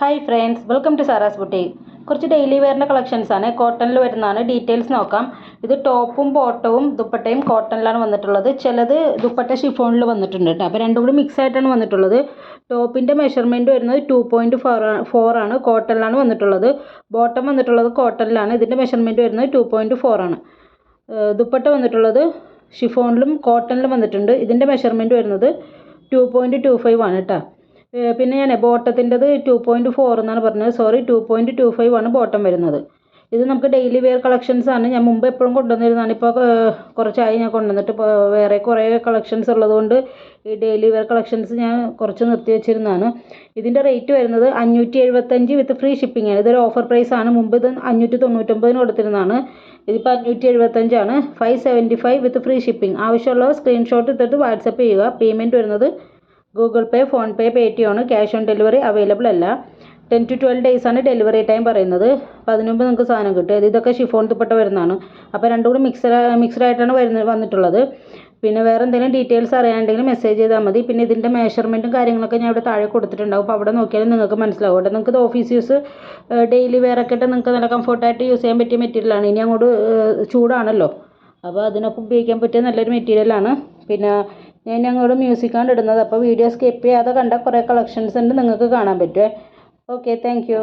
Hi friends, welcome to Sara's boutique. കുറച്ച് daily വെയറിൻ്റെ കളക്ഷൻസാണ്, കോട്ടണിൽ വരുന്നതാണ്. ഡീറ്റെയിൽസ് നോക്കാം. ഇത് ടോപ്പും ബോട്ടവും ദുപ്പട്ടയും കോട്ടണിലാണ് വന്നിട്ടുള്ളത്. ചിലത് ദുപ്പട്ട ഷിഫോണിൽ വന്നിട്ടുണ്ട് കേട്ടോ. അപ്പോൾ രണ്ടും കൂടി മിക്സ് ആയിട്ടാണ് വന്നിട്ടുള്ളത്. ടോപ്പിൻ്റെ മെഷർമെൻറ്റ് വരുന്നത് 2.4 ആണ്, കോട്ടണിലാണ് വന്നിട്ടുള്ളത്. ബോട്ടം വന്നിട്ടുള്ളത് കോട്ടണിലാണ്, ഇതിൻ്റെ മെഷർമെൻറ്റ് വരുന്നത് 2.4 ആണ്. ദുപ്പട്ട വന്നിട്ടുള്ളത് ഷിഫോണിലും കോട്ടണിലും വന്നിട്ടുണ്ട്. ഇതിൻ്റെ മെഷർമെൻറ്റ് വരുന്നത് 2.25 ആണ് കേട്ടോ. പിന്നെ ഞാൻ ബോട്ടത്തിൻ്റെത് 2.4 എന്നാണ് പറഞ്ഞത്, സോറി 2.25 ആണ് ബോട്ടം വരുന്നത്. ഇത് നമുക്ക് ഡെയിലി വെയർ കളക്ഷൻസ് ആണ്. ഞാൻ മുമ്പ് എപ്പോഴും കൊണ്ടുവന്നിരുന്നതാണ്, ഇപ്പോൾ കുറച്ചായി ഞാൻ കൊണ്ടുവന്നിട്ട്. ഇപ്പോൾ വേറെ കുറേ കളക്ഷൻസ് ഉള്ളതുകൊണ്ട് ഈ ഡെയിലി വെയർ കളക്ഷൻസ് ഞാൻ കുറച്ച് നിർത്തി വെച്ചിരുന്നതാണ്. ഇതിൻ്റെ റേറ്റ് വരുന്നത് 575 വിത്ത് ഫ്രീ ഷിപ്പിംഗ് ആണ്. ഇതൊരു ഓഫർ പ്രൈസ് ആണ്. മുമ്പ് ഇത് 599 കൊടുത്തിരുന്നതാണ്, ഇതിപ്പോൾ 575 ആണ്. 575 വിത്ത് ഫ്രീ ഷിപ്പിംഗ്. ആവശ്യമുള്ളവർ സ്ക്രീൻഷോട്ട് എടുത്തിട്ട് വാട്സപ്പ് ചെയ്യുക. പേയ്മെൻറ്റ് വരുന്നത് ഗൂഗിൾ പേ, ഫോൺ പേ, പേടിഎം ആണ്. ക്യാഷ് ഓൺ ഡെലിവറി അവൈലബിൾ അല്ല. 10 to 12 days ആണ് ഡെലിവറി ടൈം പറയുന്നത്. അപ്പോൾ അതിന് മുമ്പ് നിങ്ങൾക്ക് സാധനം കിട്ടും. ഇതൊക്കെ ഷിഫോൺ ദുപ്പട്ട വരുന്നതാണ്. അപ്പോൾ രണ്ടും കൂടി മിക്സ്ഡ് ആയിട്ടാണ് വന്നിട്ടുള്ളത്. പിന്നെ വേറെ എന്തെങ്കിലും ഡീറ്റെയിൽസ് അറിയാനുണ്ടെങ്കിൽ മെസ്സേജ് ചെയ്താൽ മതി. പിന്നെ ഇതിൻ്റെ മെഷർമെൻറ്റും കാര്യങ്ങളൊക്കെ ഞാൻ ഇവിടെ താഴെ കൊടുത്തിട്ടുണ്ടാവും. അപ്പോൾ അവിടെ നോക്കിയാലും നിങ്ങൾക്ക് മനസ്സിലാവും കേട്ടോ. നിങ്ങൾക്ക് ഇത് ഓഫീസ് യൂസ്, ഡെയിലി വെയർ ഒക്കെ ഇട്ട് നിങ്ങൾക്ക് നല്ല കംഫർട്ടായിട്ട് യൂസ് ചെയ്യാൻ പറ്റിയ മെറ്റീരിയലാണ്. ഇനി അങ്ങോട്ട് ചൂടാണല്ലോ, അപ്പോൾ അതിനൊപ്പം ഉപയോഗിക്കാൻ പറ്റിയ നല്ലൊരു മെറ്റീരിയലാണ്. പിന്നെ ഞാൻ അങ്ങോട്ട് മ്യൂസിക്കാണ് ഇടുന്നത്. അപ്പോൾ വീഡിയോ സ്കിപ്പ് ചെയ്യാതെ കണ്ട കുറേ കളക്ഷൻസ് ഉണ്ട്, നിങ്ങൾക്ക് കാണാൻ പറ്റുമേ. Okay, thank you.